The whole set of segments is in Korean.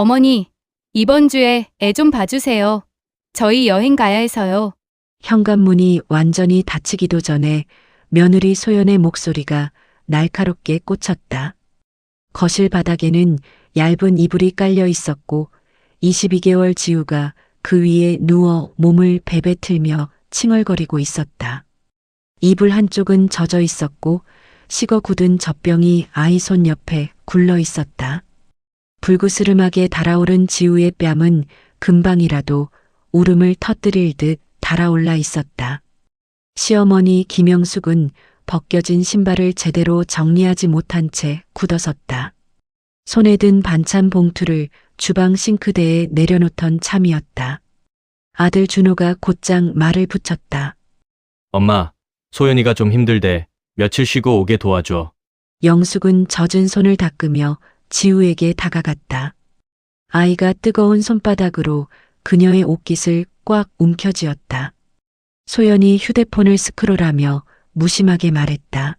어머니, 이번 주에 애 좀 봐주세요. 저희 여행 가야 해서요. 현관문이 완전히 닫히기도 전에 며느리 소연의 목소리가 날카롭게 꽂혔다. 거실 바닥에는 얇은 이불이 깔려 있었고 22개월 지우가 그 위에 누워 몸을 베베틀며 칭얼거리고 있었다. 이불 한쪽은 젖어 있었고 식어 굳은 젖병이 아이 손 옆에 굴러 있었다. 불그스름하게 달아오른 지우의 뺨은 금방이라도 울음을 터뜨릴 듯 달아올라 있었다. 시어머니 김영숙은 벗겨진 신발을 제대로 정리하지 못한 채 굳어섰다. 손에 든 반찬 봉투를 주방 싱크대에 내려놓던 참이었다. 아들 준호가 곧장 말을 붙였다. 엄마, 소연이가 좀 힘들대. 며칠 쉬고 오게 도와줘. 영숙은 젖은 손을 닦으며 지우에게 다가갔다. 아이가 뜨거운 손바닥으로 그녀의 옷깃을 꽉 움켜쥐었다. 소연이 휴대폰을 스크롤하며 무심하게 말했다.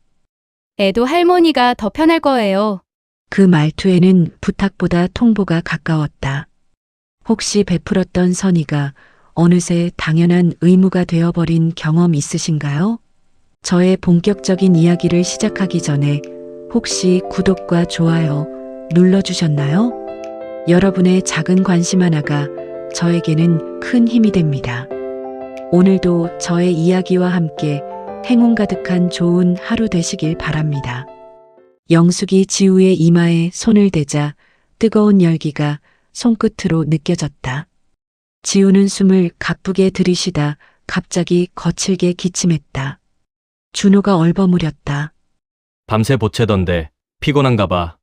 애도 할머니가 더 편할 거예요. 그 말투에는 부탁보다 통보가 가까웠다. 혹시 베풀었던 선의가 어느새 당연한 의무가 되어버린 경험 있으신가요? 저의 본격적인 이야기를 시작하기 전에 혹시 구독과 좋아요 눌러주셨나요? 여러분의 작은 관심 하나가 저에게는 큰 힘이 됩니다. 오늘도 저의 이야기와 함께 행운 가득한 좋은 하루 되시길 바랍니다. 영숙이 지우의 이마에 손을 대자 뜨거운 열기가 손끝으로 느껴졌다. 지우는 숨을 가쁘게 들이쉬다 갑자기 거칠게 기침했다. 준호가 얼버무렸다. 밤새 보채던데 피곤한가 봐.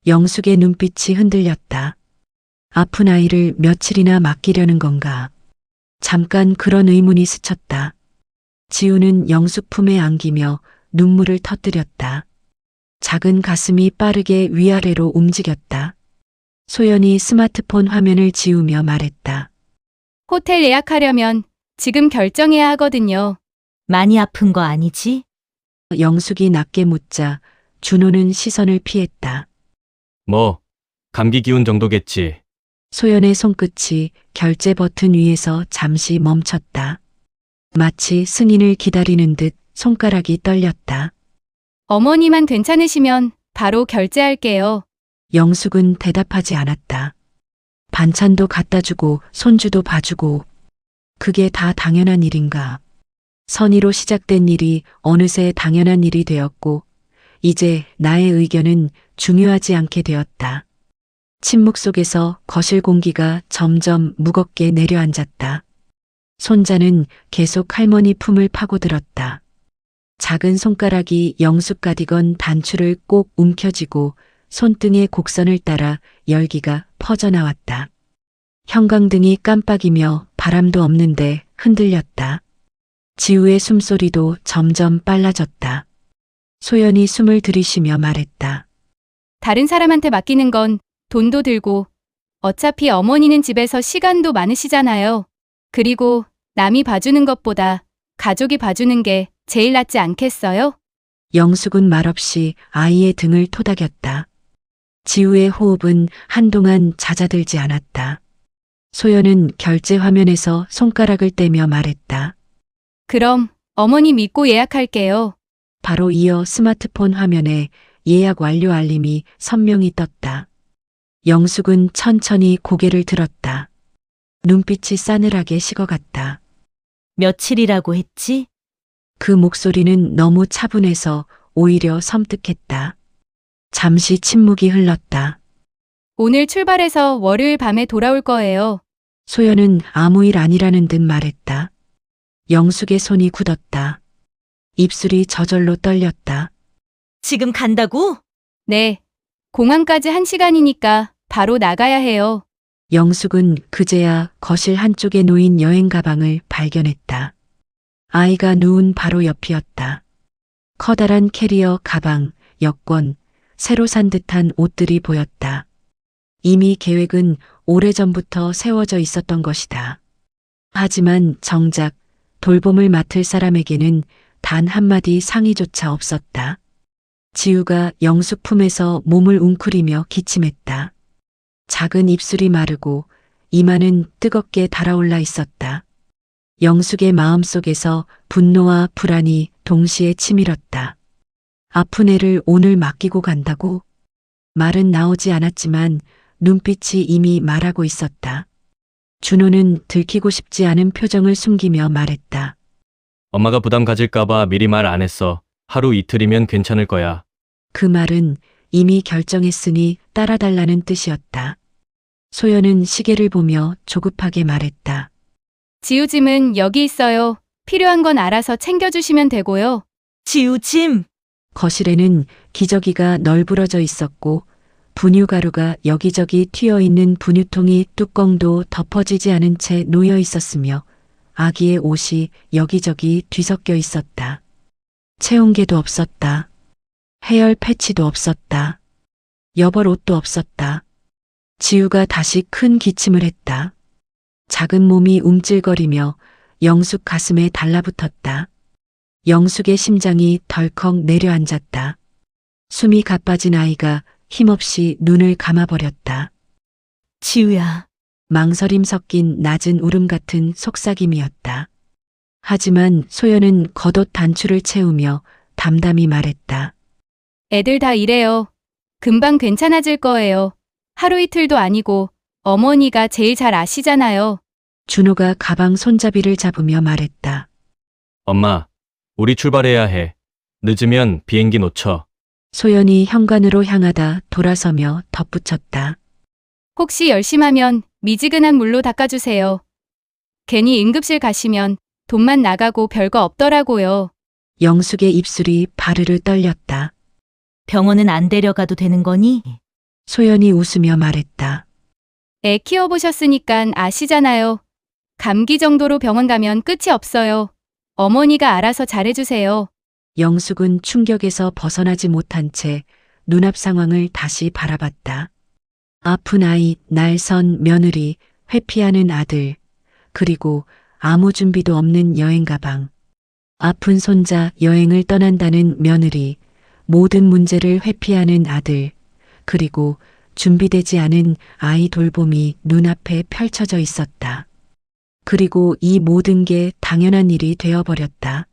영숙의 눈빛이 흔들렸다. 아픈 아이를 며칠이나 맡기려는 건가? 잠깐 그런 의문이 스쳤다. 지우는 영숙 품에 안기며 눈물을 터뜨렸다. 작은 가슴이 빠르게 위아래로 움직였다. 소연이 스마트폰 화면을 지우며 말했다. 호텔 예약하려면 지금 결정해야 하거든요. 많이 아픈 거 아니지? 영숙이 낮게 묻자 준호는 시선을 피했다. 뭐, 감기 기운 정도겠지. 소연의 손끝이 결제 버튼 위에서 잠시 멈췄다. 마치 승인을 기다리는 듯 손가락이 떨렸다. 어머니만 괜찮으시면 바로 결제할게요. 영숙은 대답하지 않았다. 반찬도 갖다 주고 손주도 봐주고 그게 다 당연한 일인가. 선의로 시작된 일이 어느새 당연한 일이 되었고 이제 나의 의견은 중요하지 않게 되었다. 침묵 속에서 거실 공기가 점점 무겁게 내려앉았다. 손자는 계속 할머니 품을 파고들었다. 작은 손가락이 영숙 가디건 단추를 꼭 움켜쥐고 손등의 곡선을 따라 열기가 퍼져나왔다. 형광등이 깜빡이며 바람도 없는데 흔들렸다. 지우의 숨소리도 점점 빨라졌다. 소연이 숨을 들이쉬며 말했다. 다른 사람한테 맡기는 건 돈도 들고 어차피 어머니는 집에서 시간도 많으시잖아요. 그리고 남이 봐주는 것보다 가족이 봐주는 게 제일 낫지 않겠어요? 영숙은 말없이 아이의 등을 토닥였다. 지우의 호흡은 한동안 잦아들지 않았다. 소연은 결제 화면에서 손가락을 떼며 말했다. 그럼 어머니 믿고 예약할게요. 바로 이어 스마트폰 화면에 예약 완료 알림이 선명히 떴다. 영숙은 천천히 고개를 들었다. 눈빛이 싸늘하게 식어갔다. 며칠이라고 했지? 그 목소리는 너무 차분해서 오히려 섬뜩했다. 잠시 침묵이 흘렀다. 오늘 출발해서 월요일 밤에 돌아올 거예요. 소연은 아무 일 아니라는 듯 말했다. 영숙의 손이 굳었다. 입술이 저절로 떨렸다. 지금 간다고? 네. 공항까지 1시간이니까 바로 나가야 해요. 영숙은 그제야 거실 한쪽에 놓인 여행 가방을 발견했다. 아이가 누운 바로 옆이었다. 커다란 캐리어 가방, 여권, 새로 산 듯한 옷들이 보였다. 이미 계획은 오래전부터 세워져 있었던 것이다. 하지만 정작 돌봄을 맡을 사람에게는 단 한마디 상의조차 없었다. 지우가 영숙 품에서 몸을 웅크리며 기침했다. 작은 입술이 마르고 이마는 뜨겁게 달아올라 있었다. 영숙의 마음속에서 분노와 불안이 동시에 치밀었다. 아픈 애를 오늘 맡기고 간다고? 말은 나오지 않았지만 눈빛이 이미 말하고 있었다. 준호는 들키고 싶지 않은 표정을 숨기며 말했다. 엄마가 부담 가질까봐 미리 말 안 했어. 하루 이틀이면 괜찮을 거야. 그 말은 이미 결정했으니 따라달라는 뜻이었다. 소연은 시계를 보며 조급하게 말했다. 지우짐은 여기 있어요. 필요한 건 알아서 챙겨주시면 되고요. 지우짐! 거실에는 기저귀가 널브러져 있었고 분유가루가 여기저기 튀어 있는 분유통이 뚜껑도 덮어지지 않은 채 놓여 있었으며 아기의 옷이 여기저기 뒤섞여 있었다. 체온계도 없었다. 해열 패치도 없었다. 여벌 옷도 없었다. 지우가 다시 큰 기침을 했다. 작은 몸이 움찔거리며 영숙 가슴에 달라붙었다. 영숙의 심장이 덜컥 내려앉았다. 숨이 가빠진 아이가 힘없이 눈을 감아버렸다. 지우야, 망설임 섞인 낮은 울음 같은 속삭임이었다. 하지만 소연은 겉옷 단추를 채우며 담담히 말했다. 애들 다 이래요. 금방 괜찮아질 거예요. 하루 이틀도 아니고 어머니가 제일 잘 아시잖아요. 준호가 가방 손잡이를 잡으며 말했다. 엄마, 우리 출발해야 해. 늦으면 비행기 놓쳐. 소연이 현관으로 향하다 돌아서며 덧붙였다. 혹시 열심하면 미지근한 물로 닦아주세요. 괜히 응급실 가시면 돈만 나가고 별거 없더라고요. 영숙의 입술이 바르르 떨렸다. 병원은 안 데려가도 되는 거니? 소연이 웃으며 말했다. 애 키워보셨으니까 아시잖아요. 감기 정도로 병원 가면 끝이 없어요. 어머니가 알아서 잘해주세요. 영숙은 충격에서 벗어나지 못한 채 눈앞 상황을 다시 바라봤다. 아픈 아이, 날선 며느리, 회피하는 아들, 그리고 아무 준비도 없는 여행 가방. 아픈 손자 여행을 떠난다는 며느리, 모든 문제를 회피하는 아들, 그리고 준비되지 않은 아이 돌봄이 눈앞에 펼쳐져 있었다. 그리고 이 모든 게 당연한 일이 되어버렸다.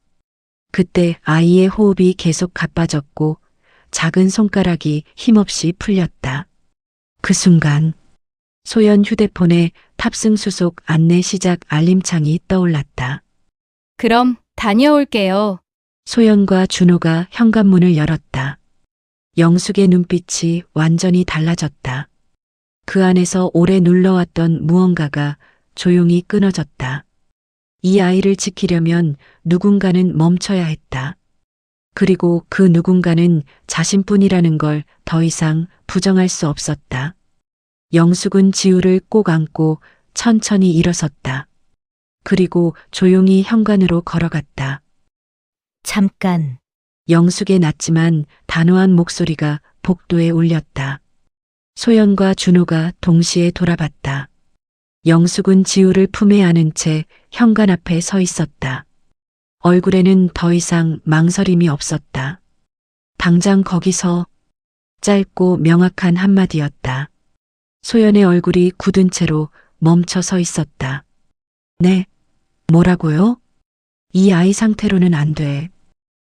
그때 아이의 호흡이 계속 가빠졌고 작은 손가락이 힘없이 풀렸다. 그 순간 소연 휴대폰에 탑승 수속 안내 시작 알림창이 떠올랐다. 그럼 다녀올게요. 소연과 준호가 현관문을 열었다. 영숙의 눈빛이 완전히 달라졌다. 그 안에서 오래 눌러왔던 무언가가 조용히 끊어졌다. 이 아이를 지키려면 누군가는 멈춰야 했다. 그리고 그 누군가는 자신뿐이라는 걸 더 이상 부정할 수 없었다. 영숙은 지우를 꼭 안고 천천히 일어섰다. 그리고 조용히 현관으로 걸어갔다. 잠깐. 영숙의 낮지만 단호한 목소리가 복도에 울렸다. 소연과 준호가 동시에 돌아봤다. 영숙은 지우를 품에 안은 채 현관 앞에 서 있었다. 얼굴에는 더 이상 망설임이 없었다. 당장 거기서. 짧고 명확한 한마디였다. 소연의 얼굴이 굳은 채로 멈춰 서 있었다. 네, 뭐라고요? 이 아이 상태로는 안 돼.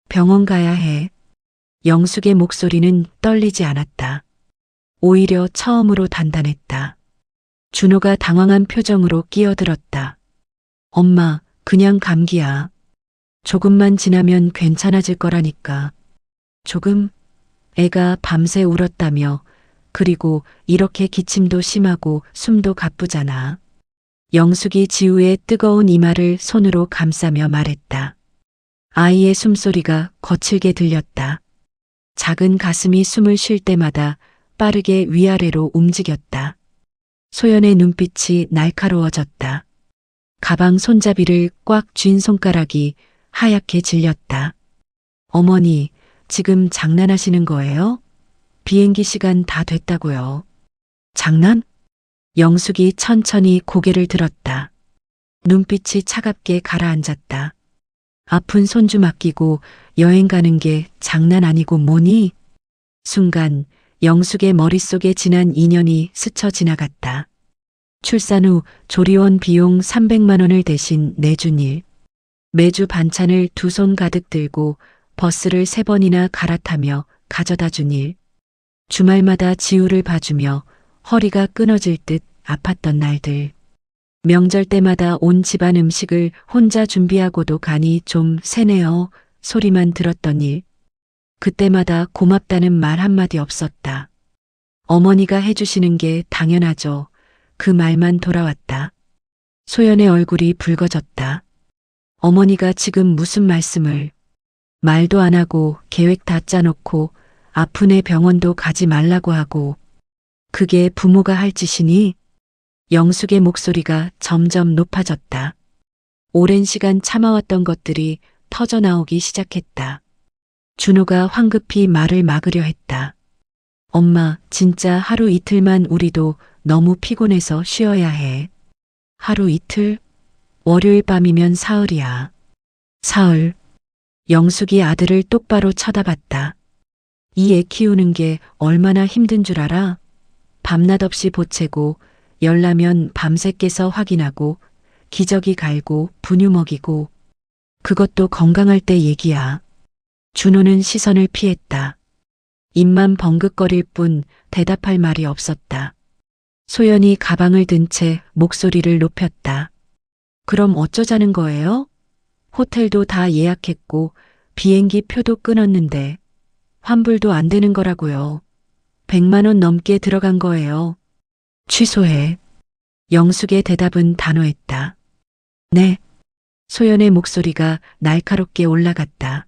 병원 가야 해. 영숙의 목소리는 떨리지 않았다. 오히려 처음으로 단단했다. 준호가 당황한 표정으로 끼어들었다. 엄마, 그냥 감기야. 조금만 지나면 괜찮아질 거라니까. 조금? 애가 밤새 울었다며. 그리고 이렇게 기침도 심하고 숨도 가쁘잖아. 영숙이 지우의 뜨거운 이마를 손으로 감싸며 말했다. 아이의 숨소리가 거칠게 들렸다. 작은 가슴이 숨을 쉴 때마다 빠르게 위아래로 움직였다. 소연의 눈빛이 날카로워졌다. 가방 손잡이를 꽉 쥔 손가락이 하얗게 질렸다. 어머니, 지금 장난하시는 거예요? 비행기 시간 다 됐다고요. 장난? 영숙이 천천히 고개를 들었다. 눈빛이 차갑게 가라앉았다. 아픈 손주 맡기고 여행 가는 게 장난 아니고 뭐니? 순간 영숙의 머릿속에 지난 2년이 스쳐 지나갔다. 출산 후 조리원 비용 300만 원을 대신 내준 일. 매주 반찬을 두 손 가득 들고 버스를 3번이나 갈아타며 가져다 준 일. 주말마다 지우를 봐주며 허리가 끊어질 듯 아팠던 날들. 명절 때마다 온 집안 음식을 혼자 준비하고도 가니 좀 세네요 소리만 들었던 일. 그때마다 고맙다는 말 한마디 없었다. 어머니가 해주시는 게 당연하죠. 그 말만 돌아왔다. 소연의 얼굴이 붉어졌다. 어머니가 지금 무슨 말씀을. 말도 안 하고 계획 다 짜놓고 아픈 애 병원도 가지 말라고 하고. 그게 부모가 할 짓이니? 영숙의 목소리가 점점 높아졌다. 오랜 시간 참아왔던 것들이 터져 나오기 시작했다. 준호가 황급히 말을 막으려 했다. 엄마, 진짜 하루 이틀만 우리도 너무 피곤해서 쉬어야 해. 하루 이틀? 월요일 밤이면 사흘이야. 사흘. 영숙이 아들을 똑바로 쳐다봤다. 이 애 키우는 게 얼마나 힘든 줄 알아? 밤낮 없이 보채고 열나면 밤새 깨서 확인하고 기저귀 갈고 분유 먹이고. 그것도 건강할 때 얘기야. 준호는 시선을 피했다. 입만 벙긋거릴 뿐 대답할 말이 없었다. 소연이 가방을 든 채 목소리를 높였다. 그럼 어쩌자는 거예요? 호텔도 다 예약했고 비행기 표도 끊었는데 환불도 안 되는 거라고요. 100만 원 넘게 들어간 거예요. 취소해. 영숙의 대답은 단호했다. 네. 소연의 목소리가 날카롭게 올라갔다.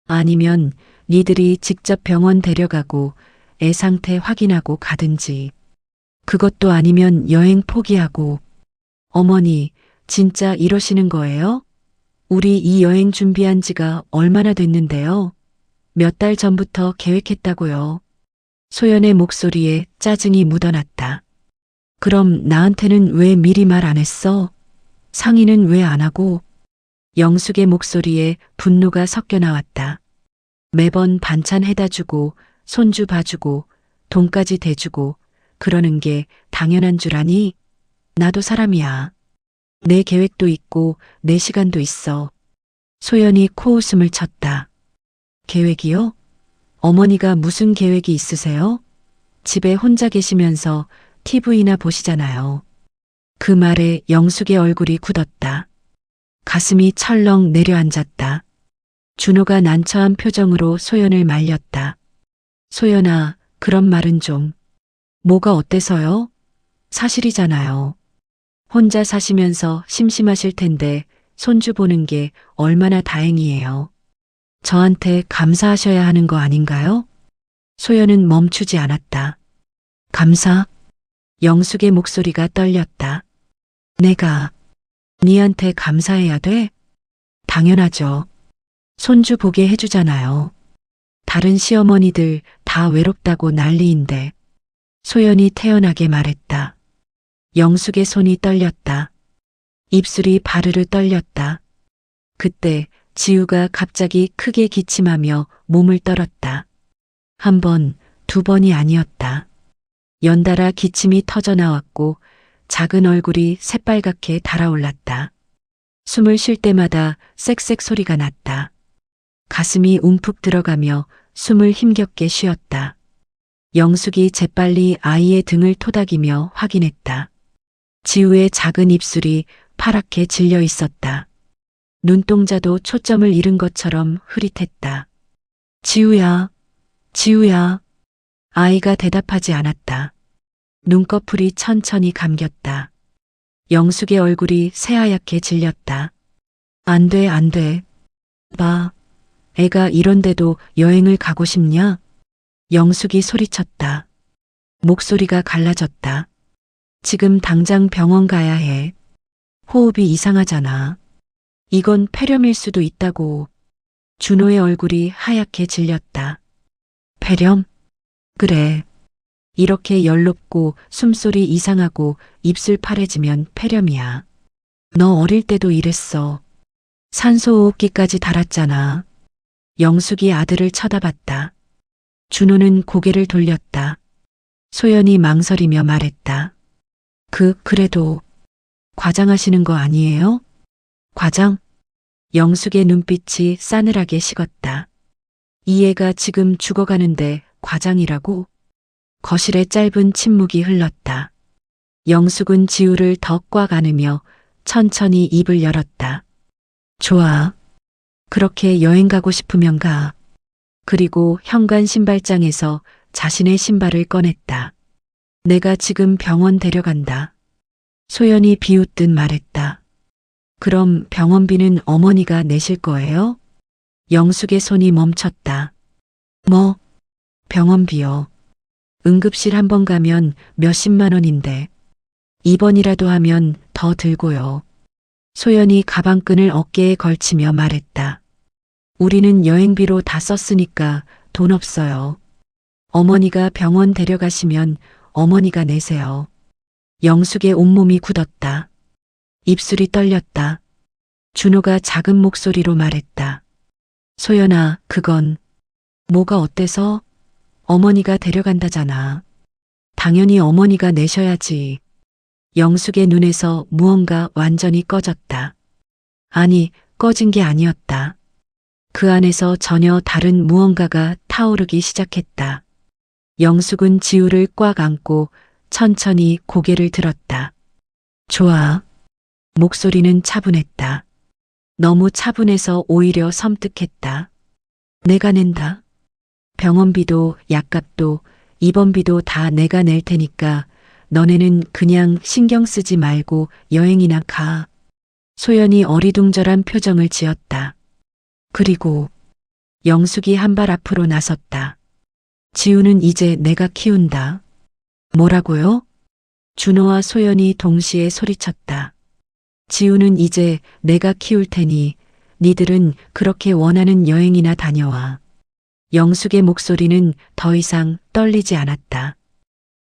아니면 니들이 직접 병원 데려가고 애 상태 확인하고 가든지. 그것도 아니면 여행 포기하고. 어머니, 진짜 이러시는 거예요? 우리 이 여행 준비한 지가 얼마나 됐는데요? 몇 달 전부터 계획했다고요. 소연의 목소리에 짜증이 묻어났다. 그럼 나한테는 왜 미리 말 안 했어? 상의는 왜 안 하고? 영숙의 목소리에 분노가 섞여 나왔다. 매번 반찬 해다 주고 손주 봐주고 돈까지 대주고 그러는 게 당연한 줄 아니? 나도 사람이야. 내 계획도 있고 내 시간도 있어. 소연이 코웃음을 쳤다. 계획이요? 어머니가 무슨 계획이 있으세요? 집에 혼자 계시면서 TV나 보시잖아요. 그 말에 영숙의 얼굴이 굳었다. 가슴이 철렁 내려앉았다. 준호가 난처한 표정으로 소연을 말렸다. 소연아, 그런 말은 좀. 뭐가 어때서요? 사실이잖아요. 혼자 사시면서 심심하실 텐데 손주 보는 게 얼마나 다행이에요. 저한테 감사하셔야 하는 거 아닌가요? 소연은 멈추지 않았다. 감사? 영숙의 목소리가 떨렸다. 내가 니한테 감사해야 돼? 당연하죠. 손주 보게 해주잖아요. 다른 시어머니들 다 외롭다고 난리인데. 소연이 태연하게 말했다. 영숙의 손이 떨렸다. 입술이 바르르 떨렸다. 그때 지우가 갑자기 크게 기침하며 몸을 떨었다. 한 번, 두 번이 아니었다. 연달아 기침이 터져 나왔고 작은 얼굴이 새빨갛게 달아올랐다. 숨을 쉴 때마다 쌕쌕 소리가 났다. 가슴이 움푹 들어가며 숨을 힘겹게 쉬었다. 영숙이 재빨리 아이의 등을 토닥이며 확인했다. 지우의 작은 입술이 파랗게 질려 있었다. 눈동자도 초점을 잃은 것처럼 흐릿했다. 지우야, 지우야. 아이가 대답하지 않았다. 눈꺼풀이 천천히 감겼다. 영숙의 얼굴이 새하얗게 질렸다. 안 돼, 안 돼. 봐. 애가 이런데도 여행을 가고 싶냐? 영숙이 소리쳤다. 목소리가 갈라졌다. 지금 당장 병원 가야 해. 호흡이 이상하잖아. 이건 폐렴일 수도 있다고. 준호의 얼굴이 하얗게 질렸다. 폐렴? 그래. 이렇게 열롭고 숨소리 이상하고 입술 파래지면 폐렴이야. 너 어릴 때도 이랬어. 산소호흡기까지 달았잖아. 영숙이 아들을 쳐다봤다. 준호는 고개를 돌렸다. 소연이 망설이며 말했다. 그래도 과장하시는 거 아니에요? 과장? 영숙의 눈빛이 싸늘하게 식었다. 이 애가 지금 죽어가는데 과장이라고? 거실에 짧은 침묵이 흘렀다. 영숙은 지우를 더 꽉 안으며 천천히 입을 열었다. 좋아. 그렇게 여행 가고 싶으면 가. 그리고 현관 신발장에서 자신의 신발을 꺼냈다. 내가 지금 병원 데려간다. 소연이 비웃듯 말했다. 그럼 병원비는 어머니가 내실 거예요? 영숙의 손이 멈췄다. 뭐? 병원비요. 응급실 한 번 가면 몇십만 원인데. 입원이라도 하면 더 들고요. 소연이 가방끈을 어깨에 걸치며 말했다. 우리는 여행비로 다 썼으니까 돈 없어요. 어머니가 병원 데려가시면 어머니가 내세요. 영숙의 온몸이 굳었다. 입술이 떨렸다. 준호가 작은 목소리로 말했다. 소연아, 그건 뭐가 어때서? 어머니가 데려간다잖아. 당연히 어머니가 내셔야지. 영숙의 눈에서 무언가 완전히 꺼졌다. 아니, 꺼진 게 아니었다. 그 안에서 전혀 다른 무언가가 타오르기 시작했다. 영숙은 지우를 꽉 안고 천천히 고개를 들었다. 좋아. 목소리는 차분했다. 너무 차분해서 오히려 섬뜩했다. 내가 낸다. 병원비도 약값도 입원비도 다 내가 낼 테니까 너네는 그냥 신경 쓰지 말고 여행이나 가. 소연이 어리둥절한 표정을 지었다. 그리고 영숙이 한 발 앞으로 나섰다. 지우는 이제 내가 키운다. 뭐라고요? 준호와 소연이 동시에 소리쳤다. 지우는 이제 내가 키울 테니 니들은 그렇게 원하는 여행이나 다녀와. 영숙의 목소리는 더 이상 떨리지 않았다.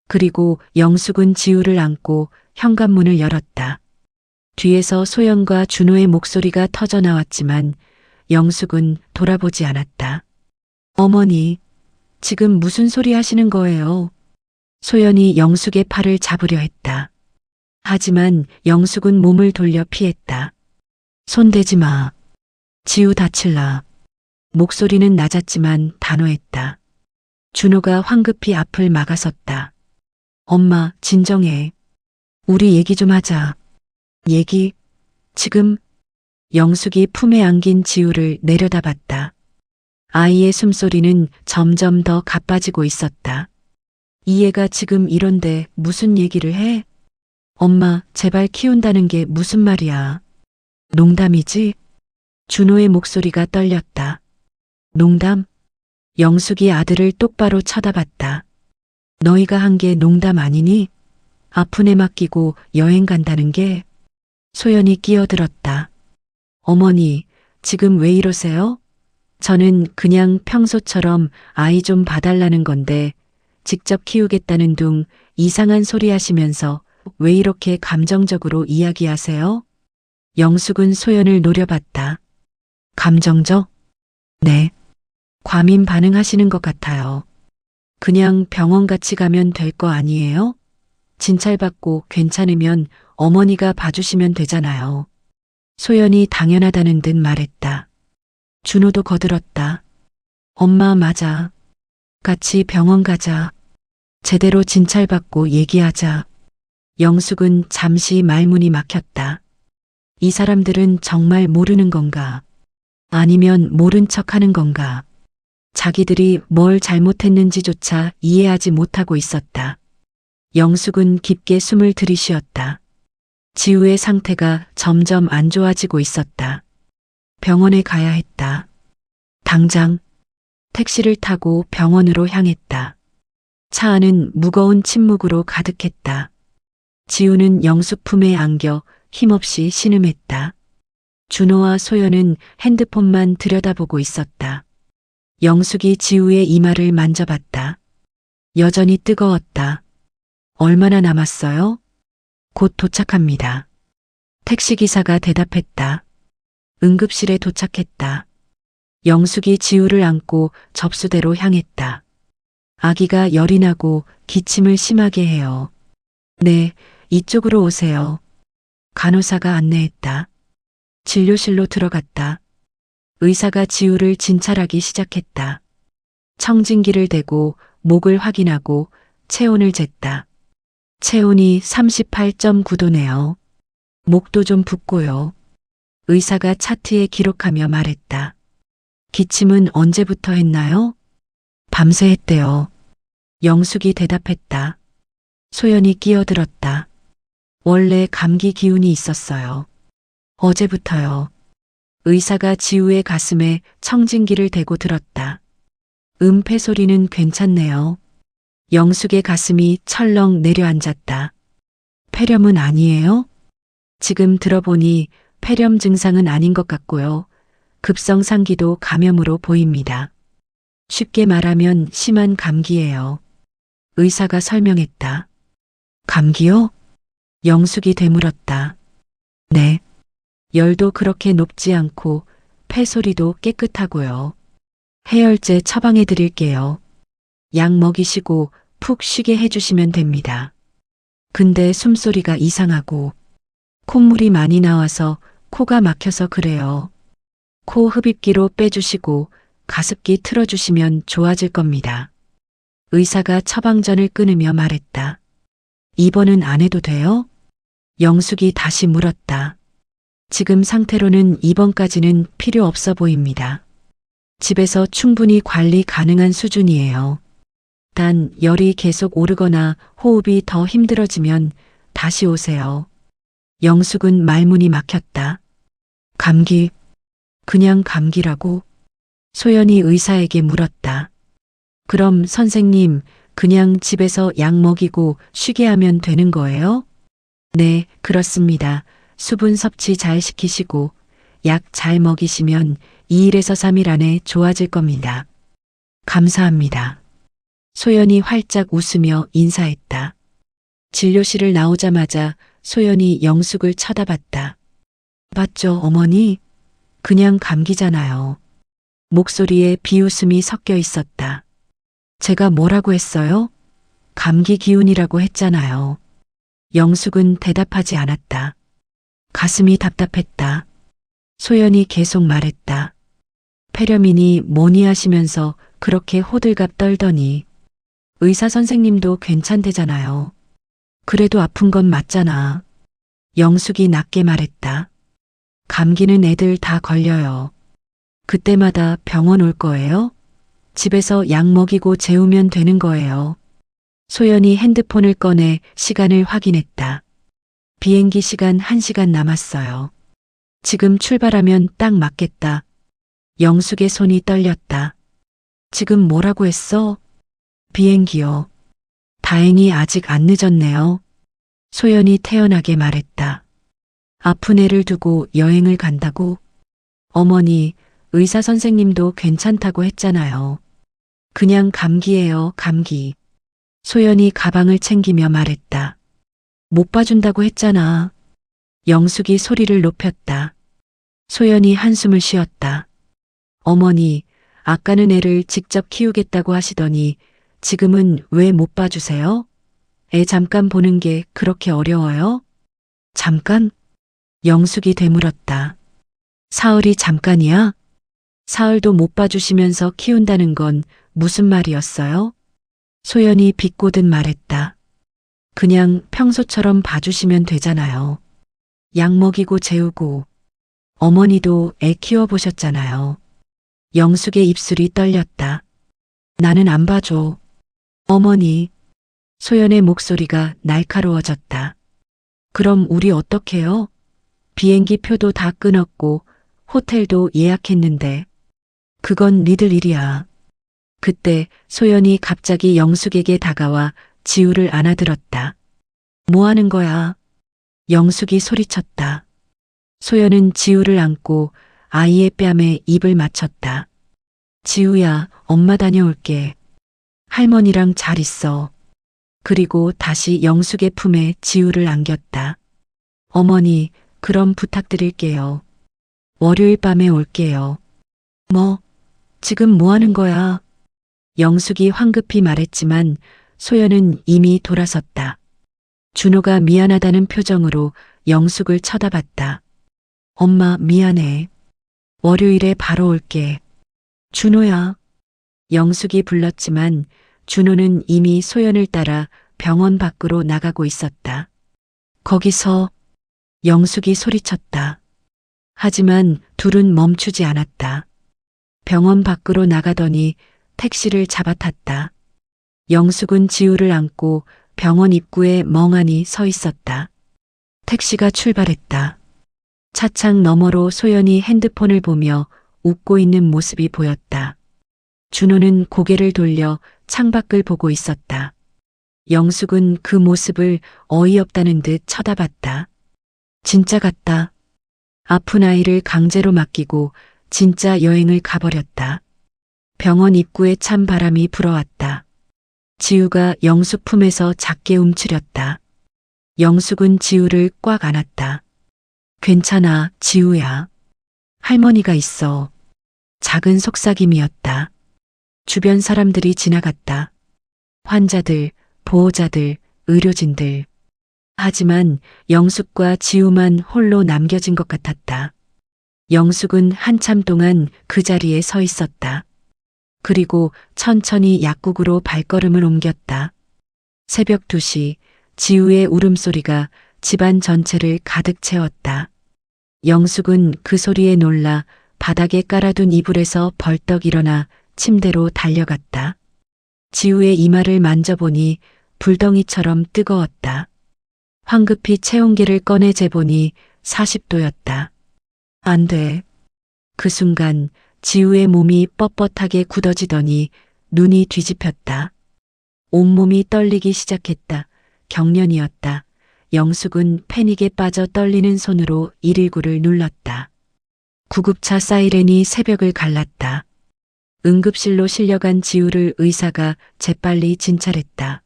그리고 영숙은 지우를 안고 현관문을 열었다. 뒤에서 소연과 준호의 목소리가 터져 나왔지만 영숙은 돌아보지 않았다. 어머니, 지금 무슨 소리 하시는 거예요? 소연이 영숙의 팔을 잡으려 했다. 하지만 영숙은 몸을 돌려 피했다. 손대지 마. 지우 다칠라. 목소리는 낮았지만 단호했다. 준호가 황급히 앞을 막아섰다. 엄마, 진정해. 우리 얘기 좀 하자. 얘기? 지금? 영숙이 품에 안긴 지우를 내려다봤다. 아이의 숨소리는 점점 더 가빠지고 있었다. 이 애가 지금 이런데 무슨 얘기를 해? 엄마, 제발 키운다는 게 무슨 말이야? 농담이지? 준호의 목소리가 떨렸다. 농담? 영숙이 아들을 똑바로 쳐다봤다. 너희가 한 게 농담 아니니? 아픈 애 맡기고 여행 간다는 게? 소연이 끼어들었다. 어머니, 지금 왜 이러세요? 저는 그냥 평소처럼 아이 좀 봐달라는 건데 직접 키우겠다는 둥 이상한 소리 하시면서 왜 이렇게 감정적으로 이야기하세요? 영숙은 소연을 노려봤다. 감정적? 네. 과민 반응하시는 것 같아요. 그냥 병원 같이 가면 될 거 아니에요? 진찰받고 괜찮으면 어머니가 봐주시면 되잖아요. 소연이 당연하다는 듯 말했다. 준호도 거들었다. 엄마 맞아. 같이 병원 가자. 제대로 진찰받고 얘기하자. 영숙은 잠시 말문이 막혔다. 이 사람들은 정말 모르는 건가? 아니면 모른 척 하는 건가? 자기들이 뭘 잘못했는지조차 이해하지 못하고 있었다. 영숙은 깊게 숨을 들이쉬었다. 지우의 상태가 점점 안 좋아지고 있었다. 병원에 가야 했다. 당장 택시를 타고 병원으로 향했다. 차 안은 무거운 침묵으로 가득했다. 지우는 영숙 품에 안겨 힘없이 신음했다. 준호와 소연은 핸드폰만 들여다보고 있었다. 영숙이 지우의 이마를 만져봤다. 여전히 뜨거웠다. 얼마나 남았어요? 곧 도착합니다. 택시기사가 대답했다. 응급실에 도착했다. 영숙이 지우를 안고 접수대로 향했다. 아기가 열이 나고 기침을 심하게 해요. 네, 이쪽으로 오세요. 간호사가 안내했다. 진료실로 들어갔다. 의사가 지우를 진찰하기 시작했다. 청진기를 대고 목을 확인하고 체온을 쟀다. 체온이 38.9도네요. 목도 좀 붓고요. 의사가 차트에 기록하며 말했다. 기침은 언제부터 했나요? 밤새 했대요. 영숙이 대답했다. 소연이 끼어들었다. 원래 감기 기운이 있었어요. 어제부터요. 의사가 지우의 가슴에 청진기를 대고 들었다. 음폐 소리는 괜찮네요. 영숙의 가슴이 철렁 내려앉았다. 폐렴은 아니에요? 지금 들어보니 폐렴 증상은 아닌 것 같고요. 급성상기도 감염으로 보입니다. 쉽게 말하면 심한 감기예요. 의사가 설명했다. 감기요? 영숙이 되물었다. 네. 열도 그렇게 높지 않고 폐소리도 깨끗하고요. 해열제 처방해 드릴게요. 약 먹이시고 푹 쉬게 해주시면 됩니다. 근데 숨소리가 이상하고 콧물이 많이 나와서 코가 막혀서 그래요. 코 흡입기로 빼주시고 가습기 틀어주시면 좋아질 겁니다. 의사가 처방전을 끊으며 말했다. 입원은 안 해도 돼요? 영숙이 다시 물었다. 지금 상태로는 입원까지는 필요 없어 보입니다. 집에서 충분히 관리 가능한 수준이에요. 단 열이 계속 오르거나 호흡이 더 힘들어지면 다시 오세요. 영숙은 말문이 막혔다. 감기, 그냥 감기라고? 소연이 의사에게 물었다. 그럼 선생님, 그냥 집에서 약 먹이고 쉬게 하면 되는 거예요? 네, 그렇습니다. 수분 섭취 잘 시키시고 약 잘 먹이시면 2일에서 3일 안에 좋아질 겁니다. 감사합니다. 소연이 활짝 웃으며 인사했다. 진료실을 나오자마자 소연이 영숙을 쳐다봤다. 봤죠, 어머니? 그냥 감기잖아요. 목소리에 비웃음이 섞여 있었다. 제가 뭐라고 했어요? 감기 기운이라고 했잖아요. 영숙은 대답하지 않았다. 가슴이 답답했다. 소연이 계속 말했다. 폐렴이니 뭐니 하시면서 그렇게 호들갑 떨더니 의사 선생님도 괜찮대잖아요. 그래도 아픈 건 맞잖아. 영숙이 낮게 말했다. 감기는 애들 다 걸려요. 그때마다 병원 올 거예요? 집에서 약 먹이고 재우면 되는 거예요. 소연이 핸드폰을 꺼내 시간을 확인했다. 비행기 시간 1시간 남았어요. 지금 출발하면 딱 맞겠다. 영숙의 손이 떨렸다. 지금 뭐라고 했어? 비행기요. 다행히 아직 안 늦었네요. 소연이 태연하게 말했다. 아픈 애를 두고 여행을 간다고? 어머니, 의사 선생님도 괜찮다고 했잖아요. 그냥 감기예요, 감기. 소연이 가방을 챙기며 말했다. 못 봐준다고 했잖아. 영숙이 소리를 높였다. 소연이 한숨을 쉬었다. 어머니, 아까는 애를 직접 키우겠다고 하시더니 지금은 왜 못 봐주세요? 애 잠깐 보는 게 그렇게 어려워요? 잠깐? 영숙이 되물었다. 사흘이 잠깐이야? 사흘도 못 봐주시면서 키운다는 건 무슨 말이었어요? 소연이 비꼬듯 말했다. 그냥 평소처럼 봐주시면 되잖아요. 약 먹이고 재우고. 어머니도 애 키워보셨잖아요. 영숙의 입술이 떨렸다. 나는 안 봐줘. 어머니. 소연의 목소리가 날카로워졌다. 그럼 우리 어떡해요? 비행기 표도 다 끊었고 호텔도 예약했는데. 그건 니들 일이야. 그때 소연이 갑자기 영숙에게 다가와 지우를 안아들었다. 뭐 하는 거야? 영숙이 소리쳤다. 소연은 지우를 안고 아이의 뺨에 입을 맞췄다. 지우야, 엄마 다녀올게. 할머니랑 잘 있어. 그리고 다시 영숙의 품에 지우를 안겼다. 어머니, 그럼 부탁드릴게요. 월요일 밤에 올게요. 뭐? 지금 뭐 하는 거야? 영숙이 황급히 말했지만 소연은 이미 돌아섰다. 준호가 미안하다는 표정으로 영숙을 쳐다봤다. 엄마 미안해. 월요일에 바로 올게. 준호야. 영숙이 불렀지만 준호는 이미 소연을 따라 병원 밖으로 나가고 있었다. 거기서 영숙이 소리쳤다. 하지만 둘은 멈추지 않았다. 병원 밖으로 나가더니 택시를 잡아탔다. 영숙은 지우를 안고 병원 입구에 멍하니 서 있었다. 택시가 출발했다. 차창 너머로 소연이 핸드폰을 보며 웃고 있는 모습이 보였다. 준호는 고개를 돌려 창밖을 보고 있었다. 영숙은 그 모습을 어이없다는 듯 쳐다봤다. 진짜 같다. 아픈 아이를 강제로 맡기고 진짜 여행을 가버렸다. 병원 입구에 찬 바람이 불어왔다. 지우가 영숙 품에서 작게 움츠렸다. 영숙은 지우를 꽉 안았다. 괜찮아, 지우야. 할머니가 있어. 작은 속삭임이었다. 주변 사람들이 지나갔다. 환자들, 보호자들, 의료진들. 하지만 영숙과 지우만 홀로 남겨진 것 같았다. 영숙은 한참 동안 그 자리에 서 있었다. 그리고 천천히 약국으로 발걸음을 옮겼다. 새벽 2시 지우의 울음소리가 집안 전체를 가득 채웠다. 영숙은 그 소리에 놀라 바닥에 깔아둔 이불에서 벌떡 일어나 침대로 달려갔다. 지우의 이마를 만져보니 불덩이처럼 뜨거웠다. 황급히 체온계를 꺼내 재보니 40도였다. 안 돼. 그 순간 지우의 몸이 뻣뻣하게 굳어지더니 눈이 뒤집혔다. 온몸이 떨리기 시작했다. 경련이었다. 영숙은 패닉에 빠져 떨리는 손으로 119를 눌렀다. 구급차 사이렌이 새벽을 갈랐다. 응급실로 실려간 지우를 의사가 재빨리 진찰했다.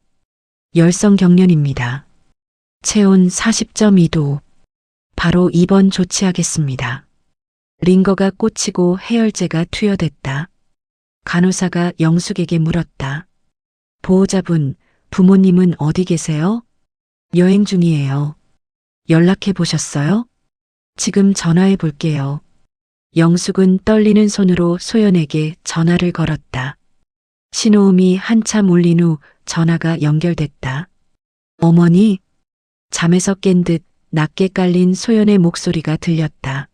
열성 경련입니다. 체온 40.2도. 바로 입원 조치하겠습니다. 링거가 꽂히고 해열제가 투여됐다. 간호사가 영숙에게 물었다. 보호자분, 부모님은 어디 계세요? 여행 중이에요. 연락해 보셨어요? 지금 전화해 볼게요. 영숙은 떨리는 손으로 소연에게 전화를 걸었다. 신호음이 한참 울린 후 전화가 연결됐다. 어머니? 잠에서 깬 듯 낮게 깔린 소연의 목소리가 들렸다.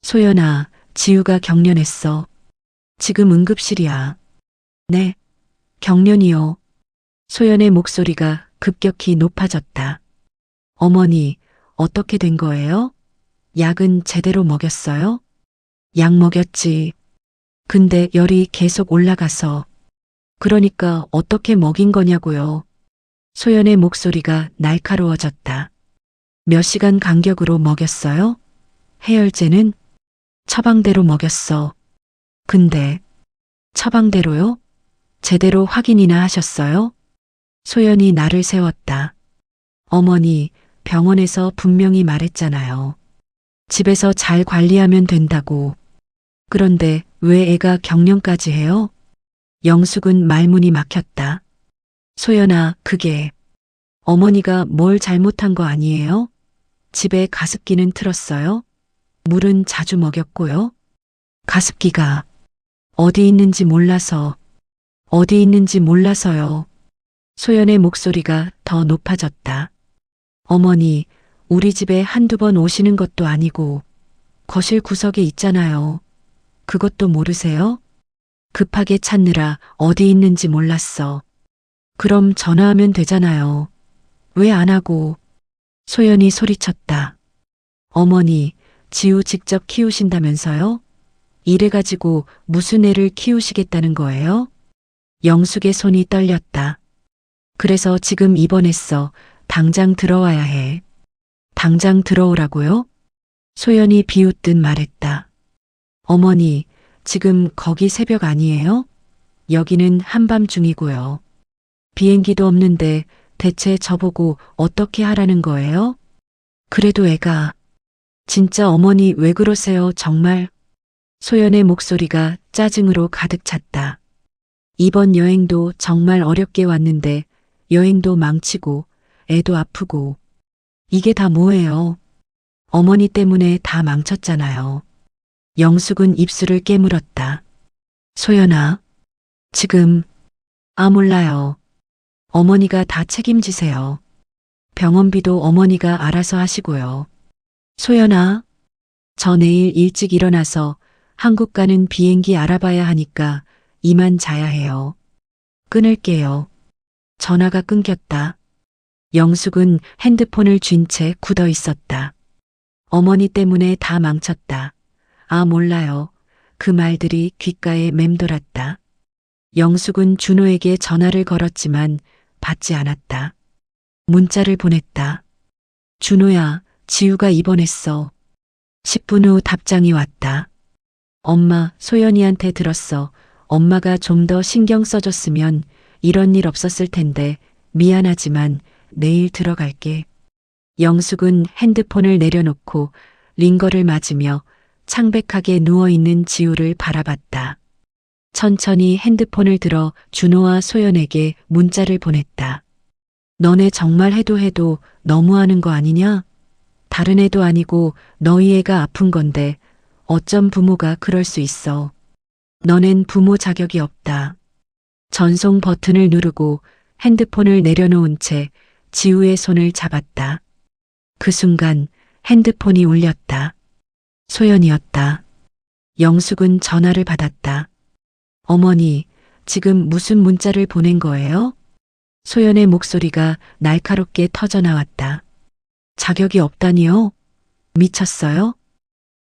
소연아, 지우가 경련했어. 지금 응급실이야. 네, 경련이요. 소연의 목소리가 급격히 높아졌다. 어머니, 어떻게 된 거예요? 약은 제대로 먹였어요? 약 먹였지. 근데 열이 계속 올라가서. 그러니까 어떻게 먹인 거냐고요. 소연의 목소리가 날카로워졌다. 몇 시간 간격으로 먹였어요? 해열제는? 처방대로 먹였어. 근데 처방대로요? 제대로 확인이나 하셨어요? 소연이 나를 세웠다. 어머니, 병원에서 분명히 말했잖아요. 집에서 잘 관리하면 된다고. 그런데 왜 애가 경련까지 해요? 영숙은 말문이 막혔다. 소연아, 그게 어머니가 뭘 잘못한 거 아니에요? 집에 가습기는 틀었어요? 물은 자주 먹였고요. 가습기가 어디 있는지 몰라서. 어디 있는지 몰라서요. 소연의 목소리가 더 높아졌다. 어머니, 우리 집에 한두 번 오시는 것도 아니고 거실 구석에 있잖아요. 그것도 모르세요? 급하게 찾느라 어디 있는지 몰랐어. 그럼 전화하면 되잖아요. 왜 안 하고? 소연이 소리쳤다. 어머니, 지우 직접 키우신다면서요? 이래가지고 무슨 애를 키우시겠다는 거예요? 영숙의 손이 떨렸다. 그래서 지금 입원했어. 당장 들어와야 해. 당장 들어오라고요? 소연이 비웃듯 말했다. 어머니, 지금 거기 새벽 아니에요? 여기는 한밤중이고요. 비행기도 없는데 대체 저보고 어떻게 하라는 거예요? 그래도 애가. 진짜 어머니 왜 그러세요, 정말? 소연의 목소리가 짜증으로 가득 찼다. 이번 여행도 정말 어렵게 왔는데 여행도 망치고 애도 아프고 이게 다 뭐예요? 어머니 때문에 다 망쳤잖아요. 영숙은 입술을 깨물었다. 소연아, 지금, 몰라요. 어머니가 다 책임지세요. 병원비도 어머니가 알아서 하시고요. 소연아, 저 내일 일찍 일어나서 한국 가는 비행기 알아봐야 하니까 이만 자야 해요. 끊을게요. 전화가 끊겼다. 영숙은 핸드폰을 쥔 채 굳어 있었다. 어머니 때문에 다 망쳤다. 몰라요. 그 말들이 귓가에 맴돌았다. 영숙은 준호에게 전화를 걸었지만 받지 않았다. 문자를 보냈다. 준호야, 지우가 입원했어. 10분 후 답장이 왔다. 엄마, 소연이한테 들었어. 엄마가 좀 더 신경 써줬으면 이런 일 없었을 텐데 미안하지만 내일 들어갈게. 영숙은 핸드폰을 내려놓고 링거를 맞으며 창백하게 누워있는 지우를 바라봤다. 천천히 핸드폰을 들어 준호와 소연에게 문자를 보냈다. 너네 정말 해도 너무하는 거 아니냐? 다른 애도 아니고 너희 애가 아픈 건데 어쩜 부모가 그럴 수 있어. 너넨 부모 자격이 없다. 전송 버튼을 누르고 핸드폰을 내려놓은 채 지우의 손을 잡았다. 그 순간 핸드폰이 울렸다. 소연이었다. 영숙은 전화를 받았다. 어머니, 지금 무슨 문자를 보낸 거예요? 소연의 목소리가 날카롭게 터져나왔다. 자격이 없다니요? 미쳤어요?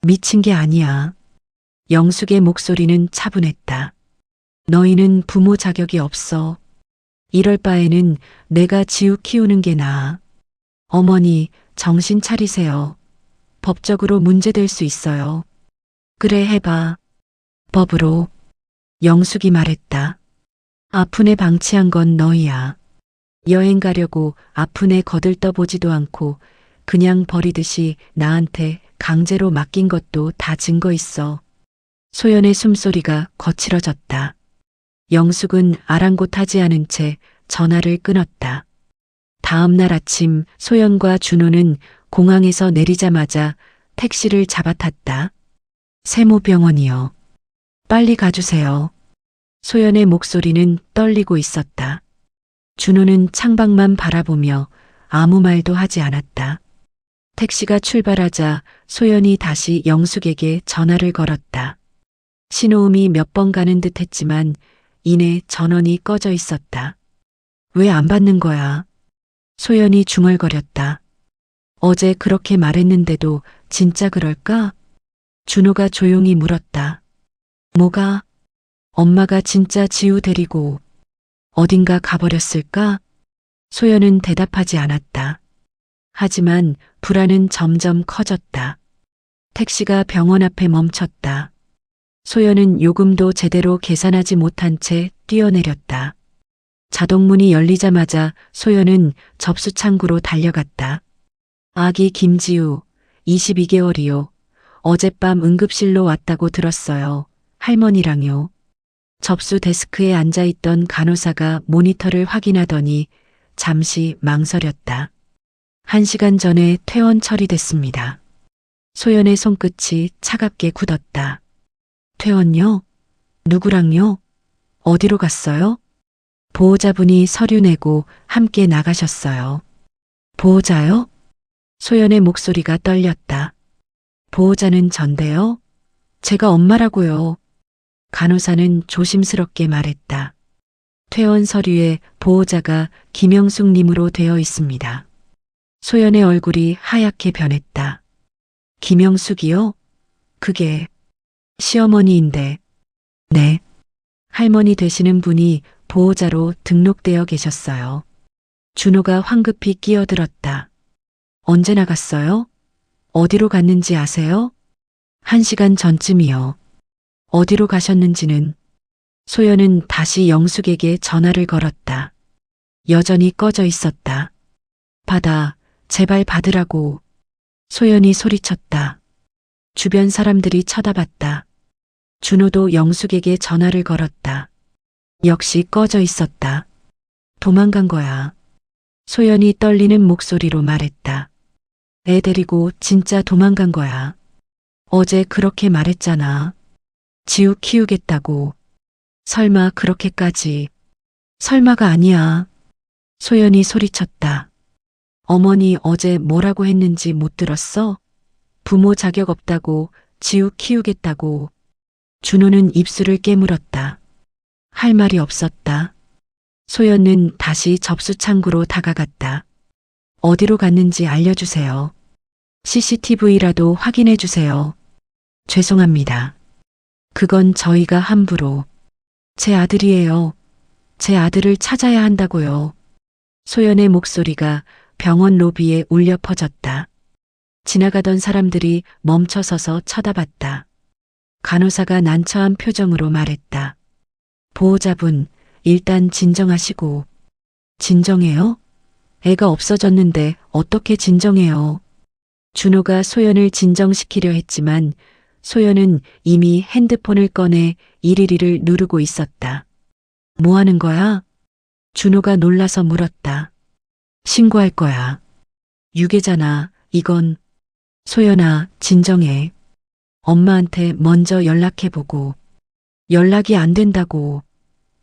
미친 게 아니야. 영숙의 목소리는 차분했다. 너희는 부모 자격이 없어. 이럴 바에는 내가 지우 키우는 게 나아. 어머니, 정신 차리세요. 법적으로 문제될 수 있어요. 그래, 해봐. 법으로. 영숙이 말했다. 아픈 애 방치한 건 너희야. 여행 가려고 아픈 애 거들떠보지도 않고 그냥 버리듯이 나한테 강제로 맡긴 것도 다 증거 있어. 소연의 숨소리가 거칠어졌다. 영숙은 아랑곳하지 않은 채 전화를 끊었다. 다음 날 아침 소연과 준호는 공항에서 내리자마자 택시를 잡아탔다. 세모병원이요. 빨리 가주세요. 소연의 목소리는 떨리고 있었다. 준호는 창밖만 바라보며 아무 말도 하지 않았다. 택시가 출발하자 소연이 다시 영숙에게 전화를 걸었다. 신호음이 몇 번 가는 듯 했지만 이내 전원이 꺼져 있었다. 왜 안 받는 거야? 소연이 중얼거렸다. 어제 그렇게 말했는데도 진짜 그럴까? 준호가 조용히 물었다. 뭐가? 엄마가 진짜 지우 데리고 어딘가 가버렸을까? 소연은 대답하지 않았다. 하지만 불안은 점점 커졌다. 택시가 병원 앞에 멈췄다. 소연은 요금도 제대로 계산하지 못한 채 뛰어내렸다. 자동문이 열리자마자 소연은 접수창구로 달려갔다. 아기 김지우, 22개월이요. 어젯밤 응급실로 왔다고 들었어요. 할머니랑요. 접수 데스크에 앉아있던 간호사가 모니터를 확인하더니 잠시 망설였다. 1시간 전에 퇴원 처리됐습니다. 소연의 손끝이 차갑게 굳었다. 퇴원요? 누구랑요? 어디로 갔어요? 보호자분이 서류 내고 함께 나가셨어요. 보호자요? 소연의 목소리가 떨렸다. 보호자는 전데요? 제가 엄마라고요. 간호사는 조심스럽게 말했다. 퇴원 서류에 보호자가 김영숙 님으로 되어 있습니다. 소연의 얼굴이 하얗게 변했다. 김영숙이요? 그게 시어머니인데. 네. 할머니 되시는 분이 보호자로 등록되어 계셨어요. 준호가 황급히 끼어들었다. 언제 나갔어요? 어디로 갔는지 아세요? 1시간 전쯤이요. 어디로 가셨는지는? 소연은 다시 영숙에게 전화를 걸었다. 여전히 꺼져 있었다. 받아, 제발 받으라고. 소연이 소리쳤다. 주변 사람들이 쳐다봤다. 준호도 영숙에게 전화를 걸었다. 역시 꺼져 있었다. 도망간 거야. 소연이 떨리는 목소리로 말했다. 애 데리고 진짜 도망간 거야. 어제 그렇게 말했잖아. 지우 키우겠다고. 설마 그렇게까지. 설마가 아니야. 소연이 소리쳤다. 어머니 어제 뭐라고 했는지 못 들었어? 부모 자격 없다고, 지우 키우겠다고. 준호는 입술을 깨물었다. 할 말이 없었다. 소연은 다시 접수창구로 다가갔다. 어디로 갔는지 알려주세요. CCTV라도 확인해 주세요. 죄송합니다. 그건 저희가 함부로. 제 아들이에요. 제 아들을 찾아야 한다고요. 소연의 목소리가 병원 로비에 울려 퍼졌다. 지나가던 사람들이 멈춰서서 쳐다봤다. 간호사가 난처한 표정으로 말했다. 보호자분, 일단 진정하시고. 진정해요? 애가 없어졌는데 어떻게 진정해요? 준호가 소연을 진정시키려 했지만 소연은 이미 핸드폰을 꺼내 일일이를 누르고 있었다. 뭐 하는 거야? 준호가 놀라서 물었다. 신고할 거야. 유괴잖아, 이건. 소연아, 진정해. 엄마한테 먼저 연락해보고. 연락이 안 된다고.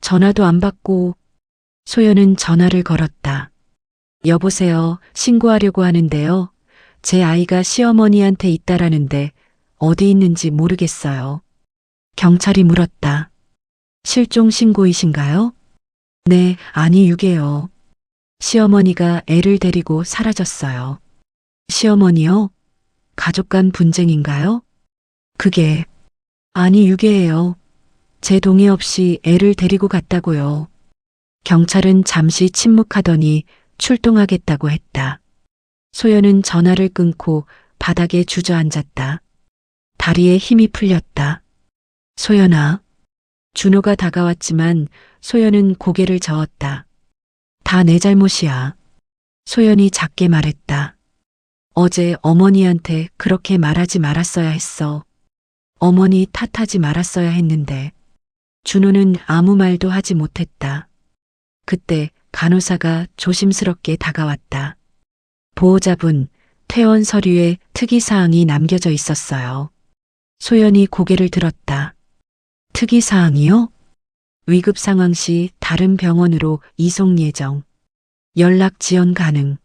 전화도 안 받고. 소연은 전화를 걸었다. 여보세요, 신고하려고 하는데요. 제 아이가 시어머니한테 있다라는데 어디 있는지 모르겠어요. 경찰이 물었다. 실종 신고이신가요? 네, 아니 유괴요. 시어머니가 애를 데리고 사라졌어요. 시어머니요? 가족 간 분쟁인가요? 그게 아니 유괴예요. 제 동의 없이 애를 데리고 갔다고요. 경찰은 잠시 침묵하더니 출동하겠다고 했다. 소연은 전화를 끊고 바닥에 주저앉았다. 다리에 힘이 풀렸다. 소연아. 준호가 다가왔지만 소연은 고개를 저었다. 다 내 잘못이야. 소연이 작게 말했다. 어제 어머니한테 그렇게 말하지 말았어야 했어. 어머니 탓하지 말았어야 했는데. 준호는 아무 말도 하지 못했다. 그때 간호사가 조심스럽게 다가왔다. 보호자분, 퇴원 서류에 특이사항이 남겨져 있었어요. 소연이 고개를 들었다. 특이사항이요? 위급 상황 시 다른 병원으로 이송 예정. 연락 지연 가능.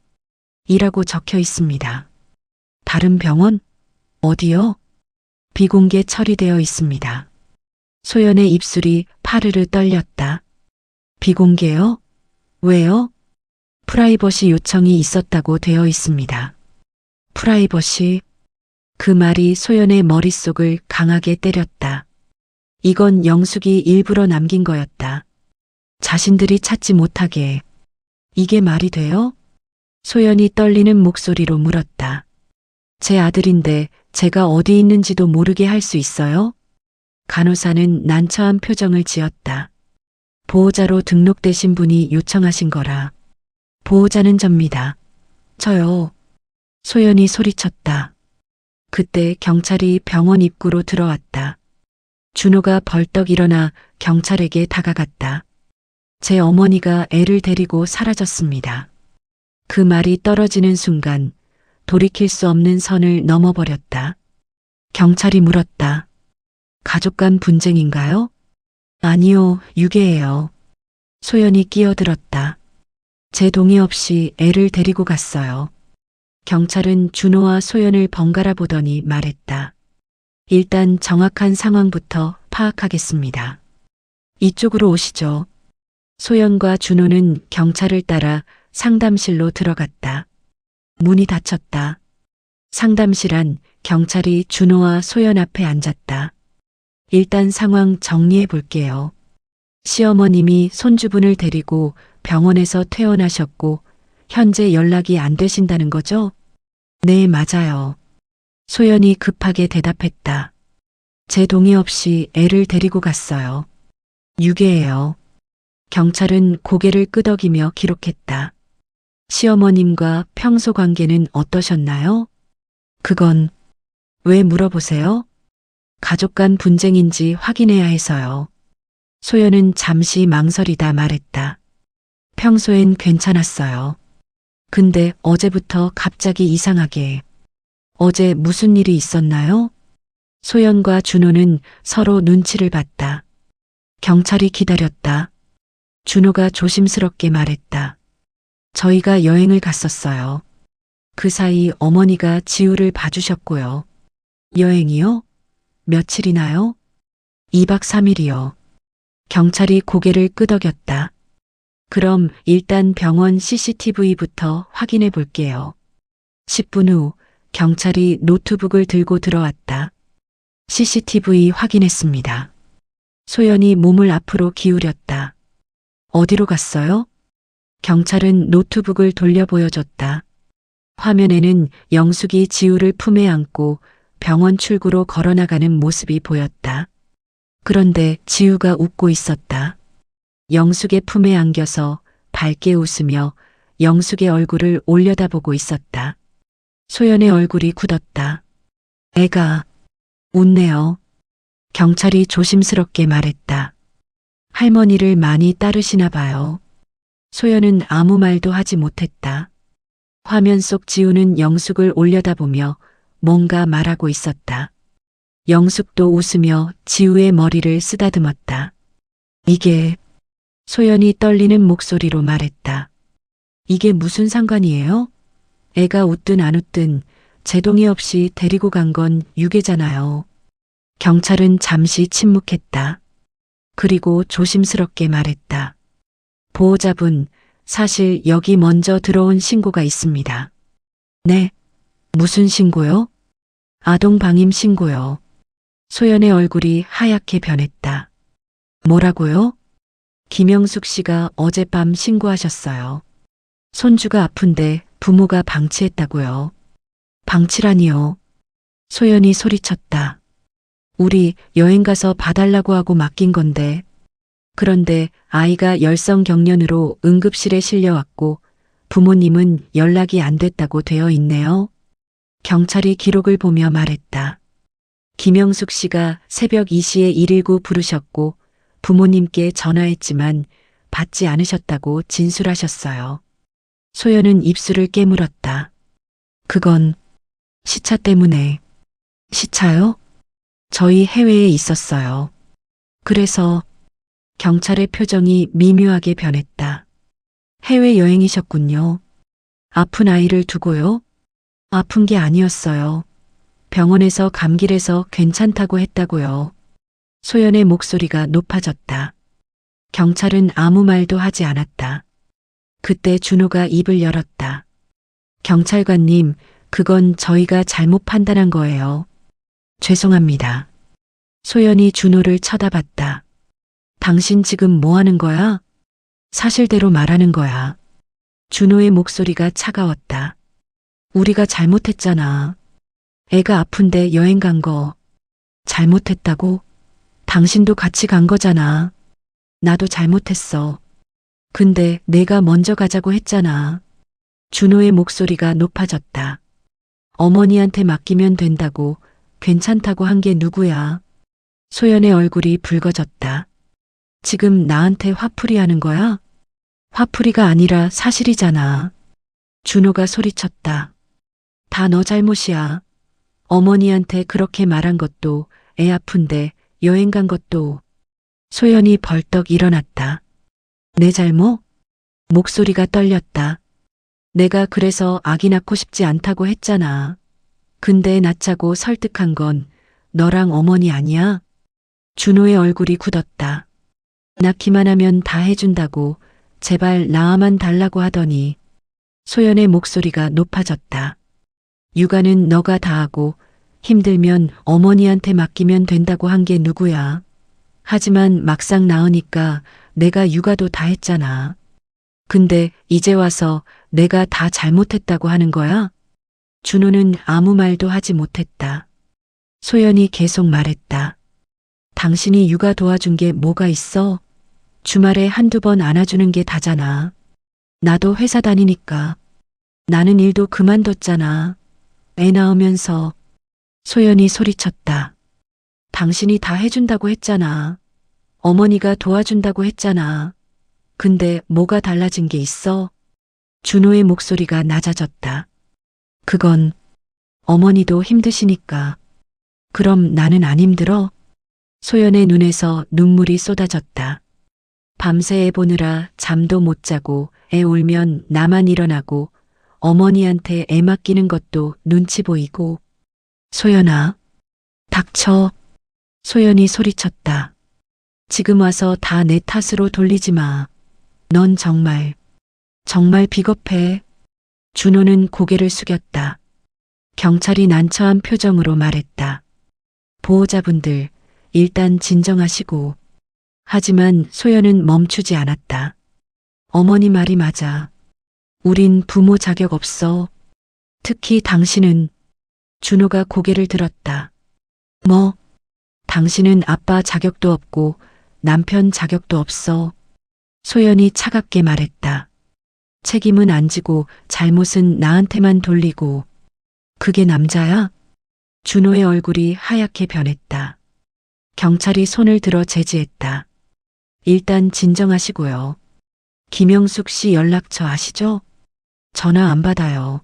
이라고 적혀 있습니다. 다른 병원? 어디요? 비공개 처리되어 있습니다. 소연의 입술이 파르르 떨렸다. 비공개요? 왜요? 프라이버시 요청이 있었다고 되어 있습니다. 프라이버시? 그 말이 소연의 머릿속을 강하게 때렸다. 이건 영숙이 일부러 남긴 거였다. 자신들이 찾지 못하게. 이게 말이 돼요? 소연이 떨리는 목소리로 물었다. 제 아들인데 제가 어디 있는지도 모르게 할 수 있어요? 간호사는 난처한 표정을 지었다. 보호자로 등록되신 분이 요청하신 거라. 보호자는 접니다. 저요. 소연이 소리쳤다. 그때 경찰이 병원 입구로 들어왔다. 준호가 벌떡 일어나 경찰에게 다가갔다. 제 어머니가 애를 데리고 사라졌습니다. 그 말이 떨어지는 순간 돌이킬 수 없는 선을 넘어버렸다. 경찰이 물었다. 가족 간 분쟁인가요? 아니요, 유괴예요. 소연이 끼어들었다. 제 동의 없이 애를 데리고 갔어요. 경찰은 준호와 소연을 번갈아 보더니 말했다. 일단 정확한 상황부터 파악하겠습니다. 이쪽으로 오시죠. 소연과 준호는 경찰을 따라 상담실로 들어갔다. 문이 닫혔다. 상담실 안 경찰이 준호와 소연 앞에 앉았다. 일단 상황 정리해 볼게요. 시어머님이 손주분을 데리고 병원에서 퇴원하셨고 현재 연락이 안 되신다는 거죠? 네, 맞아요. 소연이 급하게 대답했다. 제 동의 없이 애를 데리고 갔어요. 유괴예요. 경찰은 고개를 끄덕이며 기록했다. 시어머님과 평소 관계는 어떠셨나요? 그건 왜 물어보세요? 가족 간 분쟁인지 확인해야 해서요. 소연은 잠시 망설이다 말했다. 평소엔 괜찮았어요. 근데 어제부터 갑자기 이상하게. 어제 무슨 일이 있었나요? 소연과 준호는 서로 눈치를 봤다. 경찰이 기다렸다. 준호가 조심스럽게 말했다. 저희가 여행을 갔었어요. 그 사이 어머니가 지우를 봐주셨고요. 여행이요? 며칠이나요? 2박 3일이요. 경찰이 고개를 끄덕였다. 그럼 일단 병원 CCTV부터 확인해 볼게요. 10분 후 경찰이 노트북을 들고 들어왔다. CCTV 확인했습니다. 소연이 몸을 앞으로 기울였다. 어디로 갔어요? 경찰은 노트북을 돌려 보여줬다. 화면에는 영숙이 지우를 품에 안고 병원 출구로 걸어나가는 모습이 보였다. 그런데 지우가 웃고 있었다. 영숙의 품에 안겨서 밝게 웃으며 영숙의 얼굴을 올려다보고 있었다. 소연의 얼굴이 굳었다. 애가 웃네요. 경찰이 조심스럽게 말했다. 할머니를 많이 따르시나 봐요. 소연은 아무 말도 하지 못했다. 화면 속 지우는 영숙을 올려다보며 뭔가 말하고 있었다. 영숙도 웃으며 지우의 머리를 쓰다듬었다. 이게, 소연이 떨리는 목소리로 말했다. 이게 무슨 상관이에요? 애가 웃든 안 웃든 제 동의 없이 데리고 간 건 유괴잖아요. 경찰은 잠시 침묵했다. 그리고 조심스럽게 말했다. 보호자분, 사실 여기 먼저 들어온 신고가 있습니다. 네? 무슨 신고요? 아동방임 신고요. 소연의 얼굴이 하얗게 변했다. 뭐라고요? 김영숙 씨가 어젯밤 신고하셨어요. 손주가 아픈데 부모가 방치했다고요. 방치라니요. 소연이 소리쳤다. 우리 여행 가서 봐달라고 하고 맡긴 건데. 그런데 아이가 열성경련으로 응급실에 실려왔고 부모님은 연락이 안 됐다고 되어 있네요. 경찰이 기록을 보며 말했다. 김영숙 씨가 새벽 2시에 119 부르셨고 부모님께 전화했지만 받지 않으셨다고 진술하셨어요. 소연은 입술을 깨물었다. 그건 시차 때문에. 시차요? 저희 해외에 있었어요. 그래서 경찰의 표정이 미묘하게 변했다. 해외여행이셨군요. 아픈 아이를 두고요? 아픈 게 아니었어요. 병원에서 감기래서 괜찮다고 했다고요. 소연의 목소리가 높아졌다. 경찰은 아무 말도 하지 않았다. 그때 준호가 입을 열었다. 경찰관님, 그건 저희가 잘못 판단한 거예요. 죄송합니다. 소연이 준호를 쳐다봤다. 당신 지금 뭐 하는 거야? 사실대로 말하는 거야. 준호의 목소리가 차가웠다. 우리가 잘못했잖아. 애가 아픈데 여행 간 거. 잘못했다고? 당신도 같이 간 거잖아. 나도 잘못했어. 근데 내가 먼저 가자고 했잖아. 준호의 목소리가 높아졌다. 어머니한테 맡기면 된다고, 괜찮다고 한 게 누구야? 소연의 얼굴이 붉어졌다. 지금 나한테 화풀이 하는 거야? 화풀이가 아니라 사실이잖아. 준호가 소리쳤다. 다 너 잘못이야. 어머니한테 그렇게 말한 것도, 애 아픈데 여행 간 것도. 소연이 벌떡 일어났다. 내 잘못? 목소리가 떨렸다. 내가 그래서 아기 낳고 싶지 않다고 했잖아. 근데 낳자고 설득한 건 너랑 어머니 아니야? 준호의 얼굴이 굳었다. 낳기만 하면 다 해준다고 제발 낳아만 달라고 하더니. 소연의 목소리가 높아졌다. 육아는 너가 다 하고 힘들면 어머니한테 맡기면 된다고 한 게 누구야? 하지만 막상 낳으니까 내가 육아도 다 했잖아. 근데 이제 와서 내가 다 잘못했다고 하는 거야? 준호는 아무 말도 하지 못했다. 소연이 계속 말했다. 당신이 육아 도와준 게 뭐가 있어? 주말에 한두 번 안아주는 게 다잖아. 나도 회사 다니니까. 나는 일도 그만뒀잖아. 애 낳으면서. 소연이 소리쳤다. 당신이 다 해준다고 했잖아. 어머니가 도와준다고 했잖아. 근데 뭐가 달라진 게 있어? 준호의 목소리가 낮아졌다. 그건 어머니도 힘드시니까. 그럼 나는 안 힘들어? 소연의 눈에서 눈물이 쏟아졌다. 밤새 애 보느라 잠도 못 자고 애 울면 나만 일어나고 어머니한테 애 맡기는 것도 눈치 보이고. 소연아, 닥쳐. 소연이 소리쳤다. 지금 와서 다 내 탓으로 돌리지 마. 넌 정말 비겁해. 준호는 고개를 숙였다. 경찰이 난처한 표정으로 말했다. 보호자분들, 일단 진정하시고. 하지만 소연은 멈추지 않았다. 어머니 말이 맞아. 우린 부모 자격 없어. 특히 당신은. 준호가 고개를 들었다. 뭐? 당신은 아빠 자격도 없고 남편 자격도 없어. 소연이 차갑게 말했다. 책임은 안 지고 잘못은 나한테만 돌리고. 그게 남자야? 준호의 얼굴이 하얗게 변했다. 경찰이 손을 들어 제지했다. 일단 진정하시고요. 김영숙 씨 연락처 아시죠? 전화 안 받아요.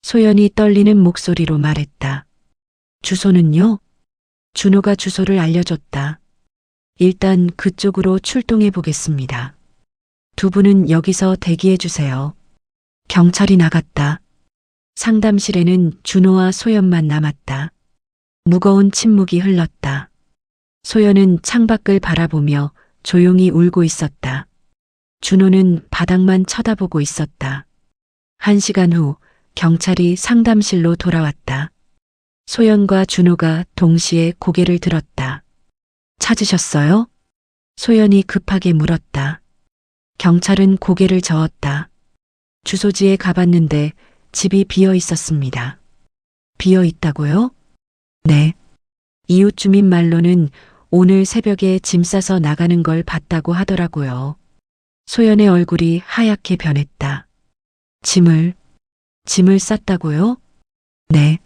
소연이 떨리는 목소리로 말했다. 주소는요? 준호가 주소를 알려줬다. 일단 그쪽으로 출동해 보겠습니다. 두 분은 여기서 대기해 주세요. 경찰이 나갔다. 상담실에는 준호와 소연만 남았다. 무거운 침묵이 흘렀다. 소연은 창밖을 바라보며 조용히 울고 있었다. 준호는 바닥만 쳐다보고 있었다. 1시간 후 경찰이 상담실로 돌아왔다. 소연과 준호가 동시에 고개를 들었다. 찾으셨어요? 소연이 급하게 물었다. 경찰은 고개를 저었다. 주소지에 가봤는데 집이 비어 있었습니다. 비어 있다고요? 네. 이웃 주민 말로는 오늘 새벽에 짐 싸서 나가는 걸 봤다고 하더라고요. 소연의 얼굴이 하얗게 변했다. 짐을 쌌다고요? 네.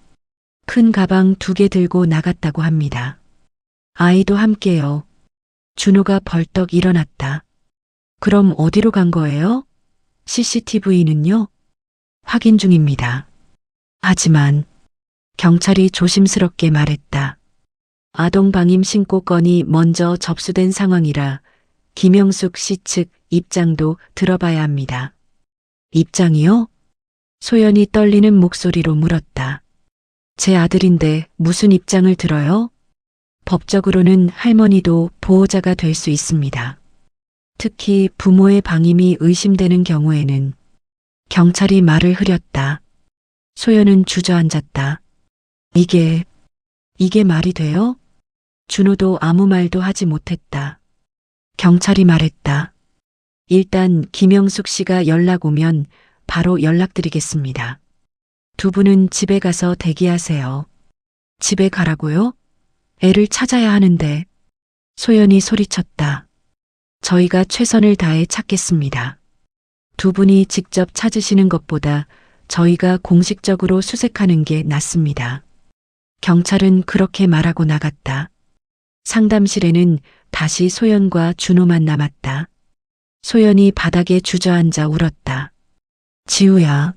큰 가방 2개 들고 나갔다고 합니다. 아이도 함께요. 준호가 벌떡 일어났다. 그럼 어디로 간 거예요? CCTV는요? 확인 중입니다. 하지만 경찰이 조심스럽게 말했다. 아동 방임 신고 건이 먼저 접수된 상황이라 김영숙 씨 측 입장도 들어봐야 합니다. 입장이요? 소연이 떨리는 목소리로 물었다. 제 아들인데 무슨 입장을 들어요? 법적으로는 할머니도 보호자가 될 수 있습니다. 특히 부모의 방임이 의심되는 경우에는. 경찰이 말을 흐렸다. 소연은 주저앉았다. 이게 말이 돼요? 준호도 아무 말도 하지 못했다. 경찰이 말했다. 일단 김영숙 씨가 연락 오면 바로 연락드리겠습니다. 두 분은 집에 가서 대기하세요. 집에 가라고요? 애를 찾아야 하는데. 소연이 소리쳤다. 저희가 최선을 다해 찾겠습니다. 두 분이 직접 찾으시는 것보다 저희가 공식적으로 수색하는 게 낫습니다. 경찰은 그렇게 말하고 나갔다. 상담실에는 다시 소연과 준호만 남았다. 소연이 바닥에 주저앉아 울었다. 지우야,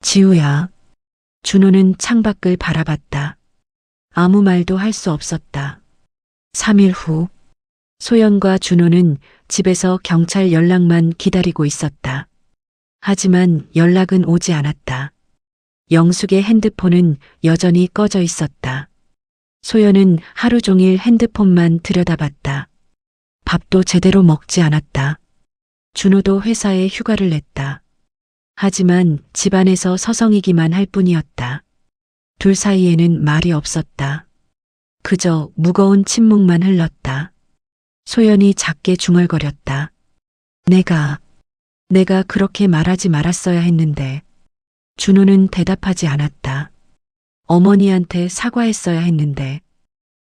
지우야. 준호는 창밖을 바라봤다. 아무 말도 할 수 없었다. 3일 후, 소연과 준호는 집에서 경찰 연락만 기다리고 있었다. 하지만 연락은 오지 않았다. 영숙의 핸드폰은 여전히 꺼져 있었다. 소연은 하루 종일 핸드폰만 들여다봤다. 밥도 제대로 먹지 않았다. 준호도 회사에 휴가를 냈다. 하지만 집안에서 서성이기만 할 뿐이었다. 둘 사이에는 말이 없었다. 그저 무거운 침묵만 흘렀다. 소연이 작게 중얼거렸다. 내가 그렇게 말하지 말았어야 했는데. 준호는 대답하지 않았다. 어머니한테 사과했어야 했는데.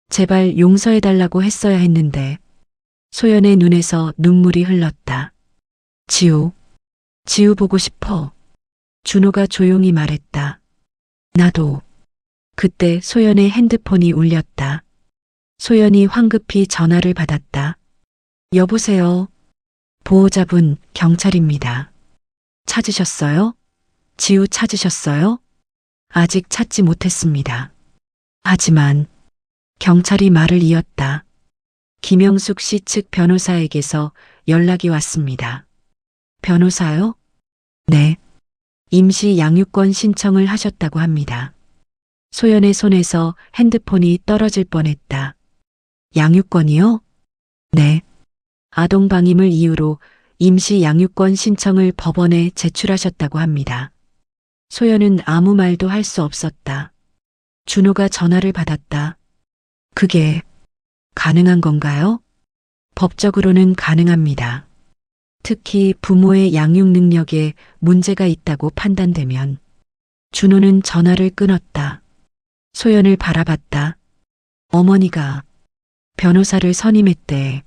제발 용서해달라고 했어야 했는데. 소연의 눈에서 눈물이 흘렀다. 지우 보고 싶어. 준호가 조용히 말했다. 나도. 그때 소연의 핸드폰이 울렸다. 소연이 황급히 전화를 받았다. 여보세요. 보호자분, 경찰입니다. 찾으셨어요? 지우 찾으셨어요? 아직 찾지 못했습니다. 하지만 경찰이 말을 이었다. 김영숙 씨 측 변호사에게서 연락이 왔습니다. 변호사요? 네. 임시 양육권 신청을 하셨다고 합니다. 소연의 손에서 핸드폰이 떨어질 뻔했다. 양육권이요? 네. 아동방임을 이유로 임시 양육권 신청을 법원에 제출하셨다고 합니다. 소연은 아무 말도 할 수 없었다. 준호가 전화를 받았다. 그게 가능한 건가요? 법적으로는 가능합니다. 특히 부모의 양육 능력에 문제가 있다고 판단되면. 준호는 전화를 끊었다. 소연을 바라봤다. 어머니가 변호사를 선임했대.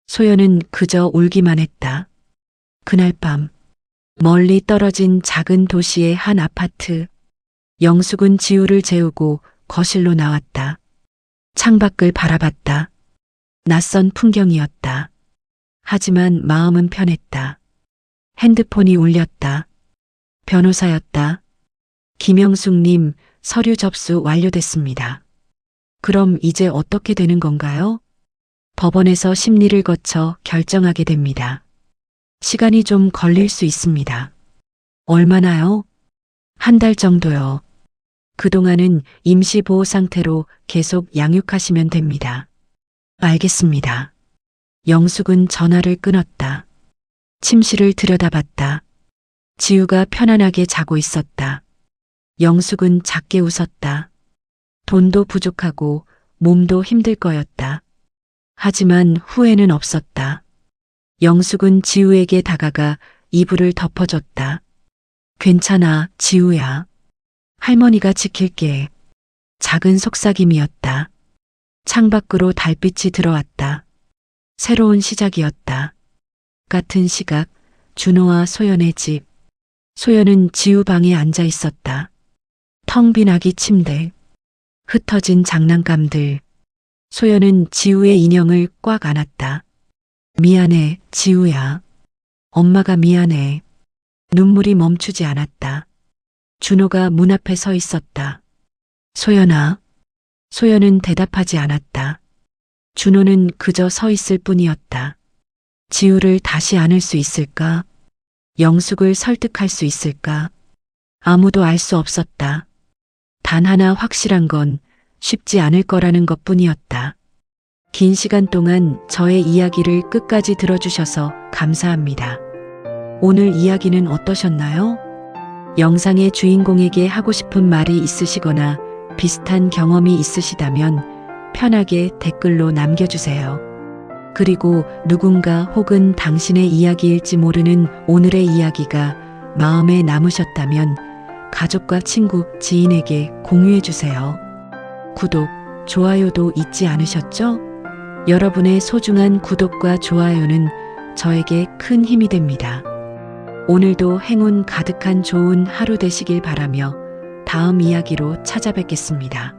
소연은 그저 울기만 했다. 그날 밤 멀리 떨어진 작은 도시의 한 아파트. 영숙은 지우를 재우고 거실로 나왔다. 창밖을 바라봤다. 낯선 풍경이었다. 하지만 마음은 편했다. 핸드폰이 울렸다. 변호사였다. 김영숙님, 서류 접수 완료됐습니다. 그럼 이제 어떻게 되는 건가요? 법원에서 심리를 거쳐 결정하게 됩니다. 시간이 좀 걸릴 수 있습니다. 얼마나요? 한 달 정도요. 그동안은 임시보호 상태로 계속 양육하시면 됩니다. 알겠습니다. 영숙은 전화를 끊었다. 침실을 들여다봤다. 지우가 편안하게 자고 있었다. 영숙은 작게 웃었다. 돈도 부족하고 몸도 힘들 거였다. 하지만 후회는 없었다. 영숙은 지우에게 다가가 이불을 덮어줬다. 괜찮아, 지우야. 할머니가 지킬게. 작은 속삭임이었다. 창밖으로 달빛이 들어왔다. 새로운 시작이었다. 같은 시각, 준호와 소연의 집. 소연은 지우 방에 앉아 있었다. 텅 빈 아기 침대. 흩어진 장난감들. 소연은 지우의 인형을 꽉 안았다. 미안해, 지우야. 엄마가 미안해. 눈물이 멈추지 않았다. 준호가 문 앞에 서 있었다. 소연아. 소연은 대답하지 않았다. 준호는 그저 서 있을 뿐이었다. 지우를 다시 안을 수 있을까? 영숙을 설득할 수 있을까? 아무도 알 수 없었다. 단 하나 확실한 건 쉽지 않을 거라는 것뿐이었다. 긴 시간 동안 저의 이야기를 끝까지 들어주셔서 감사합니다. 오늘 이야기는 어떠셨나요? 영상의 주인공에게 하고 싶은 말이 있으시거나 비슷한 경험이 있으시다면 편하게 댓글로 남겨주세요. 그리고 누군가 혹은 당신의 이야기일지 모르는 오늘의 이야기가 마음에 남으셨다면 가족과 친구, 지인에게 공유해주세요. 구독, 좋아요도 잊지 않으셨죠? 여러분의 소중한 구독과 좋아요는 저에게 큰 힘이 됩니다. 오늘도 행운 가득한 좋은 하루 되시길 바라며 다음 이야기로 찾아뵙겠습니다.